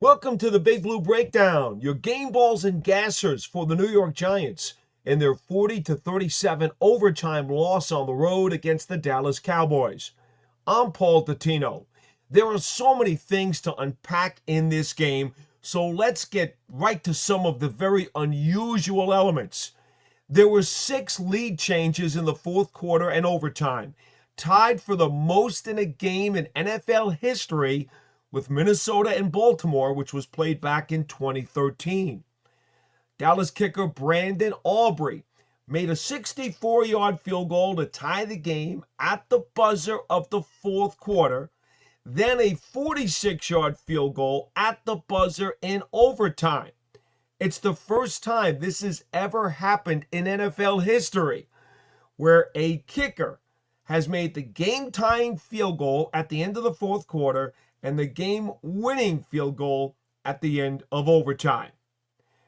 Welcome to the Big Blue Breakdown, your Gameballs and Gassers for the New York Giants in their 40-37 overtime loss on the road against the Dallas Cowboys. I'm Paul Dottino. There are so many things to unpack in this game, so let's get right to some of the very unusual elements. There were 6 lead changes in the fourth quarter and overtime, tied for the most in a game in NFL history with Minnesota and Baltimore, which was played back in 2013. Dallas kicker Brandon Aubrey made a 64-yard field goal to tie the game at the buzzer of the fourth quarter, then a 46-yard field goal at the buzzer in overtime. It's the first time this has ever happened in NFL history where a kicker has made the game-tying field goal at the end of the fourth quarter and the game-winning field goal at the end of overtime.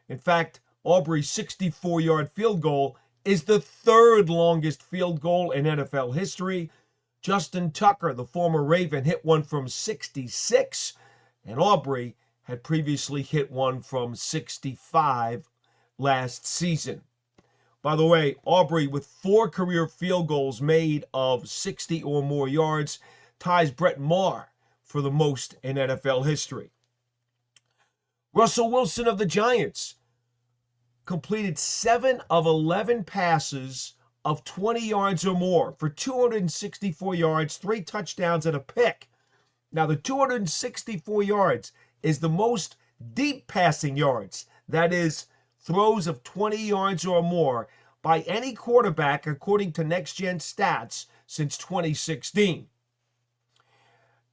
In fact, Aubrey's 64-yard field goal is the third longest field goal in NFL history. Justin Tucker, the former Raven, hit one from 66, and Aubrey had previously hit one from 65 last season. By the way, Aubrey, with 4 career field goals made of 60 or more yards, ties Brett Maher for the most in NFL history. Russell Wilson of the Giants completed 7 of 11 passes of 20 yards or more for 264 yards, 3 touchdowns, and a pick. Now, the 264 yards is the most deep passing yards, that is, throws of 20 yards or more, by any quarterback according to Next Gen Stats since 2016.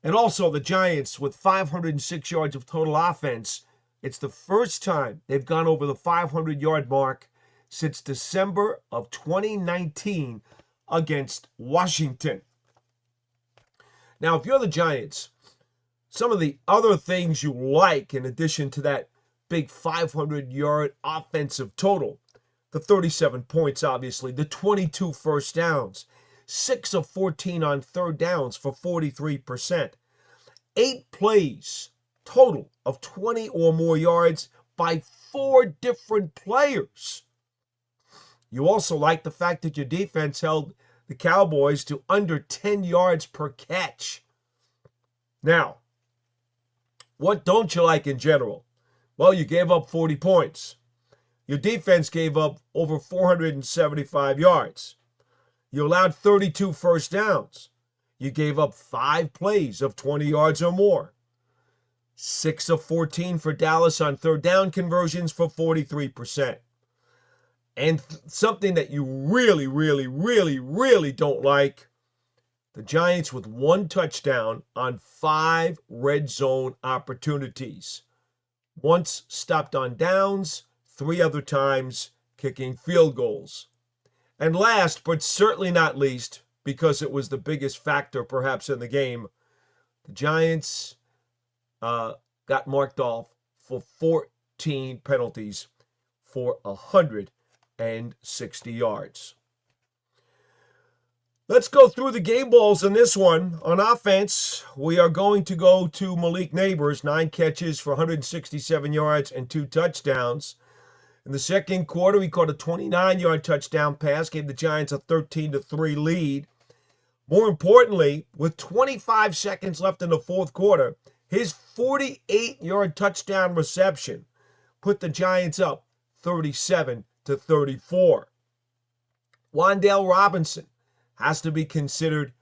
And also the Giants with 506 yards of total offense. It's the first time they've gone over the 500-yard mark since December of 2019 against Washington. Now, if you're the Giants, some of the other things you like in addition to that big 500-yard offensive total, the 37 points, obviously, the 22 first downs, 6 of 14 on third downs for 43%. 8 plays total of 20 or more yards by 4 different players. You also like the fact that your defense held the Cowboys to under 10 yards per catch. Now, what don't you like in general? Well, you gave up 40 points. Your defense gave up over 475 yards. You allowed 32 first downs. You gave up 5 plays of 20 yards or more. 6 of 14 for Dallas on third down conversions for 43%. And something that you really don't like, the Giants with 1 touchdown on 5 red zone opportunities. Once stopped on downs, 3 other times kicking field goals. And last, but certainly not least, because it was the biggest factor perhaps in the game, the Giants got marked off for 14 penalties for 160 yards. Let's go through the game balls in this one. On offense, we are going to go to Malik Neighbors, 9 catches for 167 yards and 2 touchdowns. In the second quarter, he caught a 29-yard touchdown pass, gave the Giants a 13-3 lead. More importantly, with 25 seconds left in the fourth quarter, his 48-yard touchdown reception put the Giants up 37-34. Wan'Dale Robinson has to be considered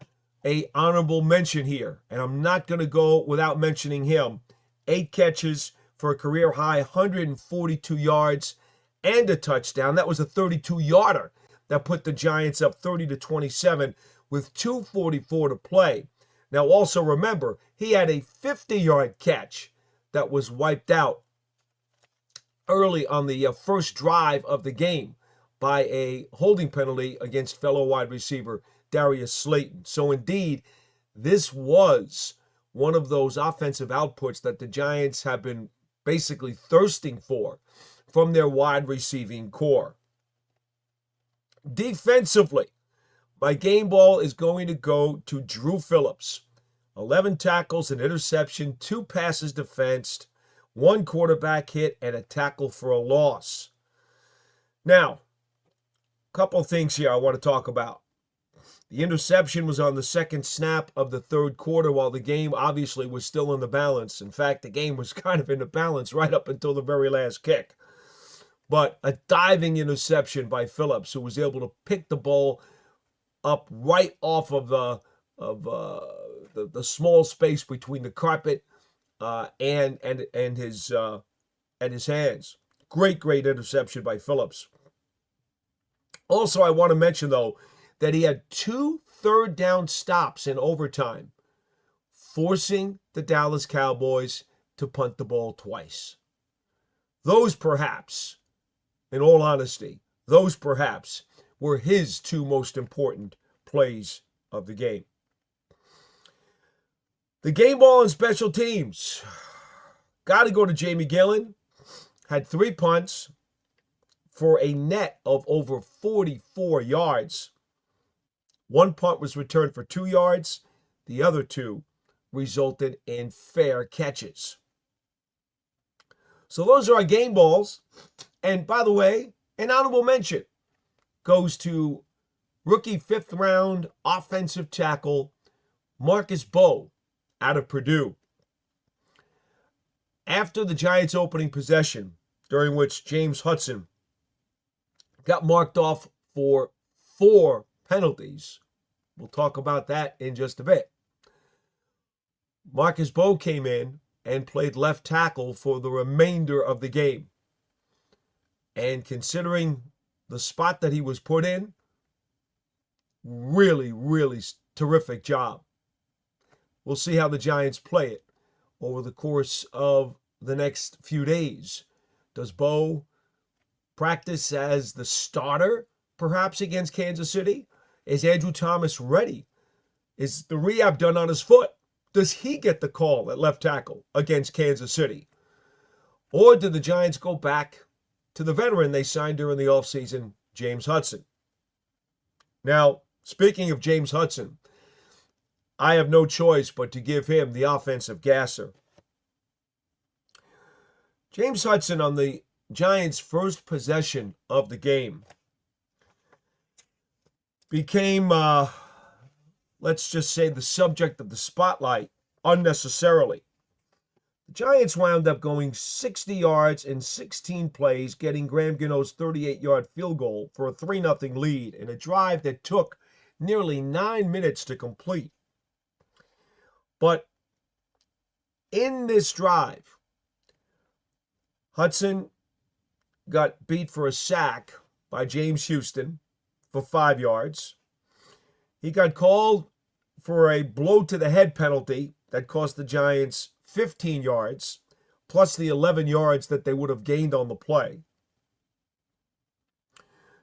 an honorable mention here, and I'm not going to go without mentioning him. 8 catches for a career-high 142 yards and a touchdown. That was a 32-yarder that put the Giants up 30-27 with 2:44 to play. Now, also remember, he had a 50-yard catch that was wiped out early on the first drive of the game by a holding penalty against fellow wide receiver Darius Slayton. So indeed, this was one of those offensive outputs that the Giants have been basically thirsting for from their wide receiving core. Defensively, my game ball is going to go to Drew Phillips. 11 tackles, an interception, 2 passes defensed, one quarterback hit, and a tackle for a loss. Now, a couple of things here I want to talk about. The interception was on the second snap of the third quarter while the game obviously was still in the balance. In fact, the game was kind of in the balance right up until the very last kick. But a diving interception by Phillips, who was able to pick the ball up right off of the small space between the carpet and his hands. Great interception by Phillips. Also, I want to mention, though, that he had 2 third-down stops in overtime, forcing the Dallas Cowboys to punt the ball twice. Those perhaps, in all honesty, were his 2 most important plays of the game. The game ball and special teams. Got to go to Jamie Gillen. Had 3 punts for a net of over 44 yards. 1 punt was returned for 2 yards. The other 2 resulted in fair catches. So those are our game balls. And by the way, an honorable mention goes to rookie 5th round offensive tackle Mbow out of Purdue. After the Giants' opening possession, during which James Hudson got marked off for 4 penalties. We'll talk about that in just a bit. Mbow came in and played left tackle for the remainder of the game. And considering the spot that he was put in, really terrific job. We'll see how the Giants play it over the course of the next few days. Does Mbow practice as the starter, perhaps, against Kansas City? Is Andrew Thomas ready? Is the rehab done on his foot? Does he get the call at left tackle against Kansas City? Or did the Giants go back to the veteran they signed during the offseason, James Hudson? Now, speaking of James Hudson, I have no choice but to give him the offensive gasser. James Hudson, on the Giants' first possession of the game, became, let's just say, the subject of the spotlight unnecessarily. The Giants wound up going 60 yards in 16 plays, getting Graham Gano's 38-yard field goal for a 3-0 lead in a drive that took nearly 9 minutes to complete. But in this drive, Hudson got beat for a sack by James Houston for 5 yards. He got called for a blow to the head penalty that cost the Giants 15 yards, plus the 11 yards that they would have gained on the play.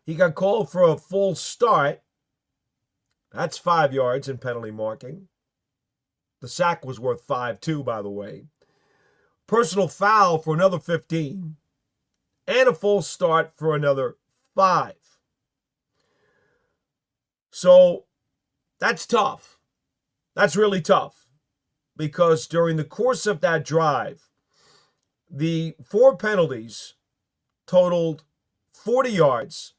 He got called for a false start. That's 5 yards in penalty marking. The sack was worth 5 too, by the way. Personal foul for another 15. And a false start for another 5. So that's tough. That's really tough. Because during the course of that drive, the 4 penalties totaled 40 yards.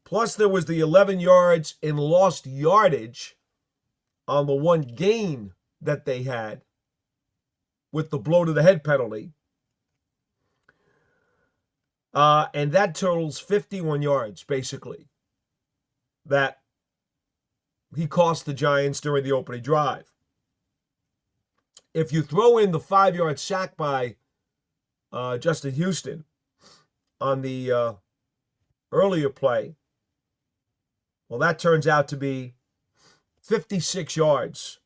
Plus there was the 11 yards in lost yardage on the 1 gain that they had with the blow to the head penalty. And that totals 51 yards, basically, that he cost the Giants during the opening drive. If you throw in the 5-yard sack by Justin Houston on the earlier play, well, that turns out to be 56 yards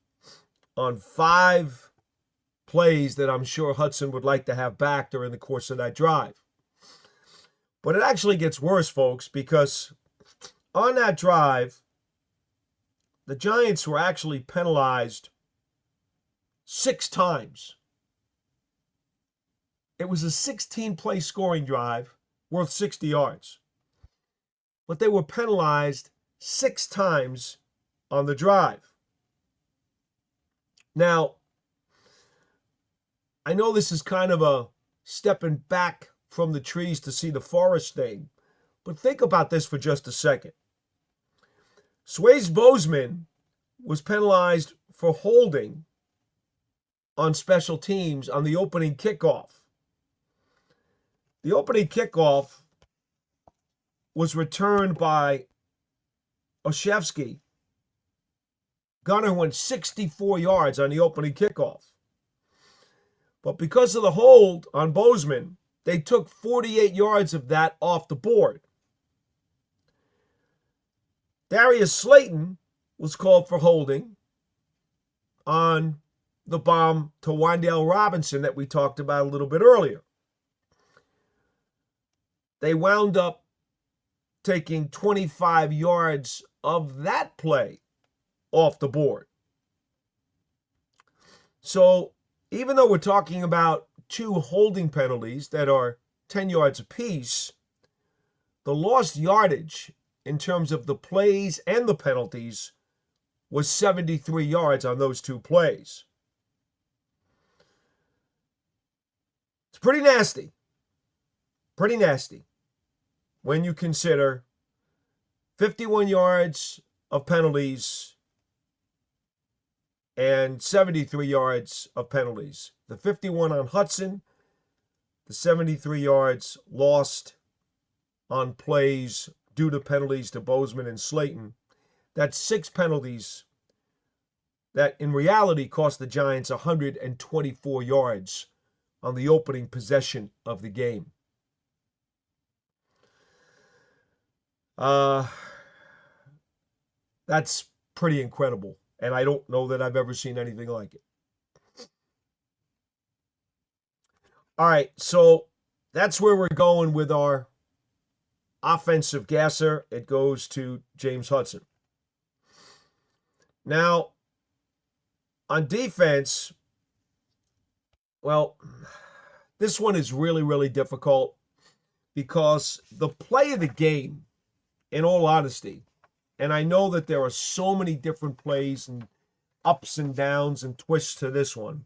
on 5 plays that I'm sure Hudson would like to have back during the course of that drive. But it actually gets worse, folks, because on that drive, the Giants were actually penalized 6 times. It was a 16-play scoring drive worth 60 yards. But they were penalized 6 times on the drive. Now, I know this is kind of a stepping back from the trees to see the forest thing, but think about this for just a second. Swayze Bozeman was penalized for holding on special teams on the opening kickoff. The opening kickoff was returned by Oshevsky. Gunner went 64 yards on the opening kickoff. But because of the hold on Bozeman, they took 48 yards of that off the board. Darius Slayton was called for holding on the bomb to Wandale Robinson that we talked about a little bit earlier. They wound up taking 25 yards of that play off the board. So even though we're talking about two holding penalties that are 10 yards apiece, the lost yardage in terms of the plays and the penalties was 73 yards on those two plays. It's pretty nasty. Pretty nasty when you consider 51 yards of penalties and 73 yards of penalties. The 51 on Hudson, the 73 yards lost on plays due to penalties to Bozeman and Slayton. That's 6 penalties that in reality cost the Giants 124 yards on the opening possession of the game. That's pretty incredible, and I don't know that I've ever seen anything like it. All right, so that's where we're going with our offensive gasser. It goes to James Hudson. Now, on defense, well, this one is really, really difficult because the play of the game, in all honesty, and I know that there are so many different plays and ups and downs and twists to this one.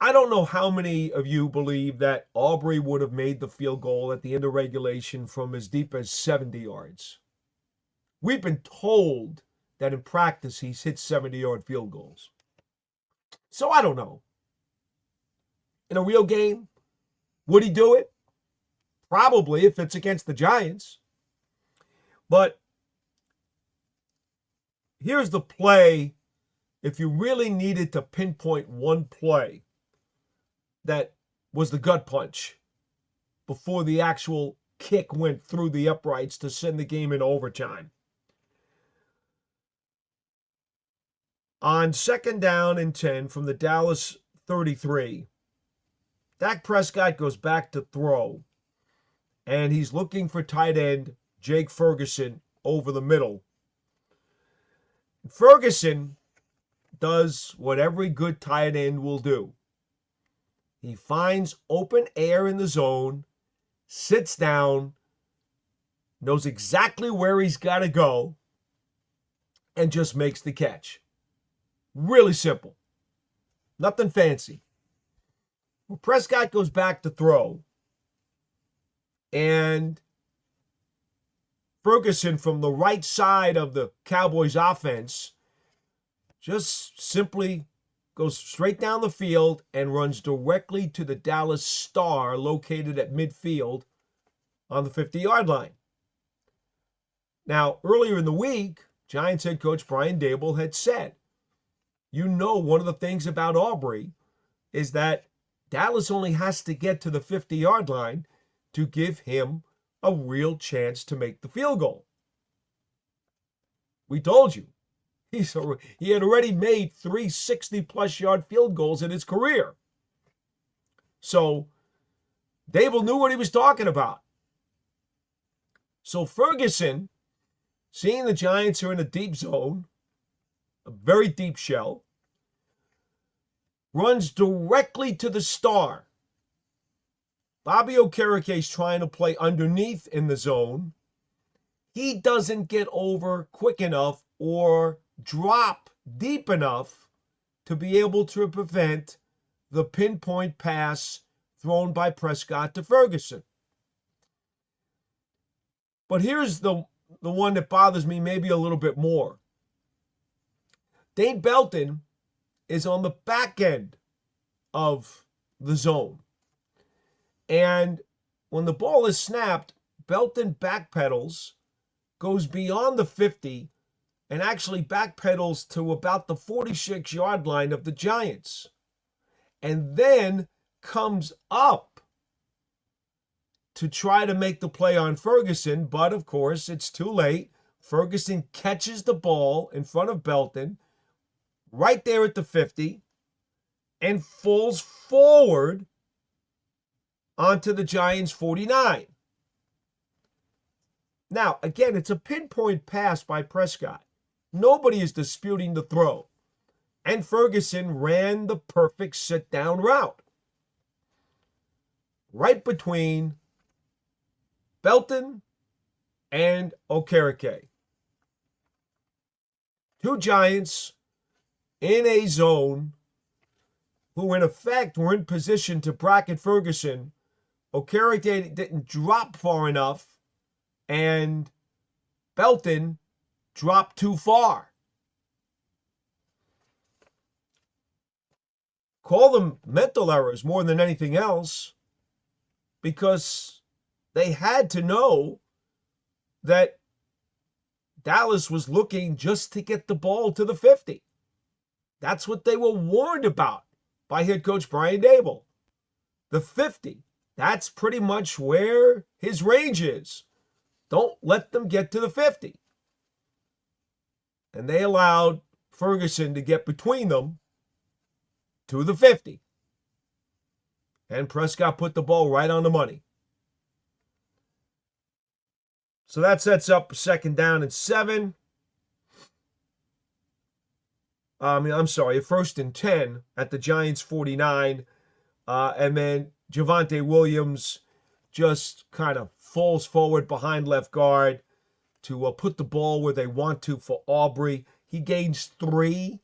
I don't know how many of you believe that Aubrey would have made the field goal at the end of regulation from as deep as 70 yards. We've been told that in practice he's hit 70-yard field goals. So I don't know. In a real game, would he do it? Probably, if it's against the Giants. But here's the play, if you really needed to pinpoint one play that was the gut punch before the actual kick went through the uprights to send the game into overtime. On 2nd down and 10 from the Dallas 33, Dak Prescott goes back to throw, and he's looking for tight end Jake Ferguson over the middle. Ferguson does what every good tight end will do. He finds open air in the zone, sits down, knows exactly where he's got to go, and just makes the catch. Really simple. Nothing fancy. Well, Prescott goes back to throw, and Ferguson from the right side of the Cowboys offense just simply goes straight down the field and runs directly to the Dallas star located at midfield on the 50-yard line. Now, earlier in the week, Giants head coach Brian Daboll had said, one of the things about Aubrey is that Dallas only has to get to the 50-yard line to give him a real chance to make the field goal. We told you. He had already made 3 60-plus yard field goals in his career. So Daboll knew what he was talking about. So Ferguson, seeing the Giants are in a deep zone, a very deep shell, runs directly to the star. Bobby Okereke's trying to play underneath in the zone. He doesn't get over quick enough or drop deep enough to be able to prevent the pinpoint pass thrown by Prescott to Ferguson. But here's the one that bothers me maybe a little bit more. Dane Belton is on the back end of the zone. And when the ball is snapped, Belton backpedals, goes beyond the 50, and actually backpedals to about the 46-yard line of the Giants. And then comes up to try to make the play on Ferguson, but of course it's too late. Ferguson catches the ball in front of Belton, right there at the 50, and falls forward onto the Giants' 49. Now, again, it's a pinpoint pass by Prescott. Nobody is disputing the throw. And Ferguson ran the perfect sit-down route. Right between Belton and Okereke. Two Giants in a zone who, in effect, were in position to bracket Ferguson. Okereke didn't drop far enough, and Belton dropped too far. Call them mental errors more than anything else, because they had to know that Dallas was looking just to get the ball to the 50. That's what they were warned about by head coach Brian Daboll. The 50. That's pretty much where his range is. Don't let them get to the 50. And they allowed Ferguson to get between them to the 50. And Prescott put the ball right on the money. So that sets up 2nd down and 7. A 1st and 10 at the Giants' 49. And then Javonte Williams just kind of falls forward behind left guard to put the ball where they want to for Aubrey. He gains 3.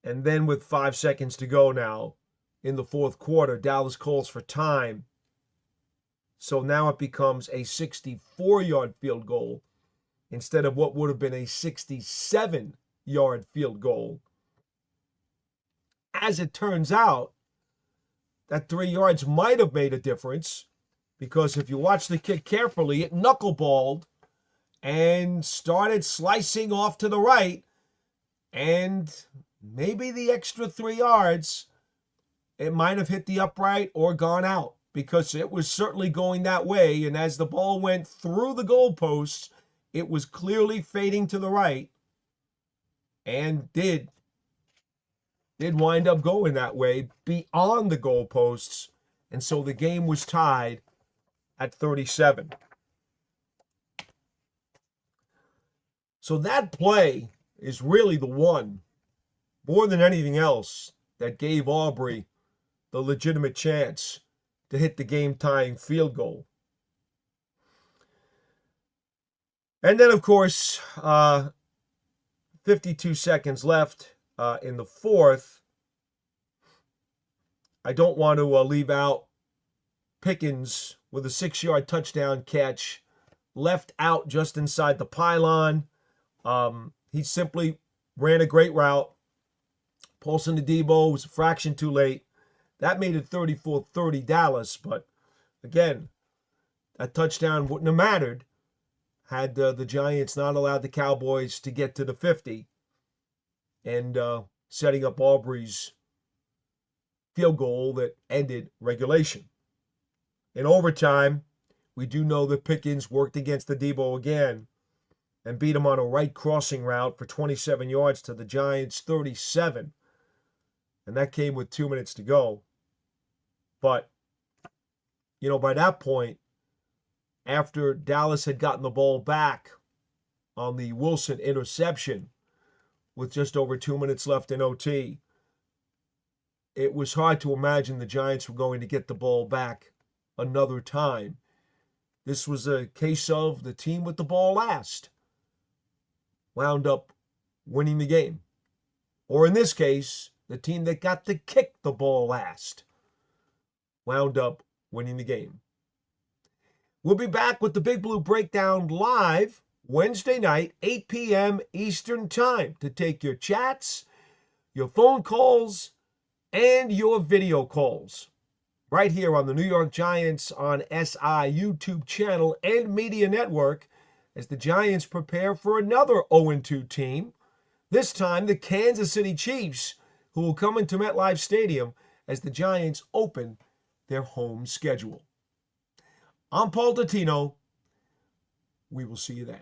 And then with 5 seconds to go now in the 4th quarter, Dallas calls for time. So now it becomes a 64-yard field goal instead of what would have been a 67-yard field goal. As it turns out, that 3 yards might have made a difference, because if you watch the kick carefully, it knuckleballed and started slicing off to the right, and maybe the extra 3 yards, it might have hit the upright or gone out, because it was certainly going that way. And as the ball went through the goalposts, it was clearly fading to the right, and did wind up going that way beyond the goalposts. And so the game was tied at 37. So that play is really the one, more than anything else, that gave Aubrey the legitimate chance to hit the game-tying field goal. And then, of course, 52 seconds left in the 4th. I don't want to leave out Pickens with a 6-yard touchdown catch, left out just inside the pylon. He simply ran a great route. Paulson Adebo was a fraction too late. That made it 34-30 Dallas. But again, that touchdown wouldn't have mattered had the Giants not allowed the Cowboys to get to the 50, and setting up Aubrey's field goal that ended regulation. In overtime, we do know that Pickens worked against Adebo again and beat him on a right crossing route for 27 yards to the Giants' 37. And that came with 2 minutes to go. But, by that point, after Dallas had gotten the ball back on the Wilson interception with just over 2 minutes left in OT, it was hard to imagine the Giants were going to get the ball back another time. This was a case of the team with the ball last wound up winning the game. or in this case, the team that got to kick the ball last, wound up winning the game. We'll be back with the Big Blue Breakdown live Wednesday night, 8 p.m. Eastern Time, to take your chats, your phone calls, and your video calls. Right here on the New York Giants on SI YouTube channel and media network, as the Giants prepare for another 0-2 team, this time the Kansas City Chiefs, who will come into MetLife Stadium as the Giants open their home schedule. I'm Paul Dottino. We will see you then.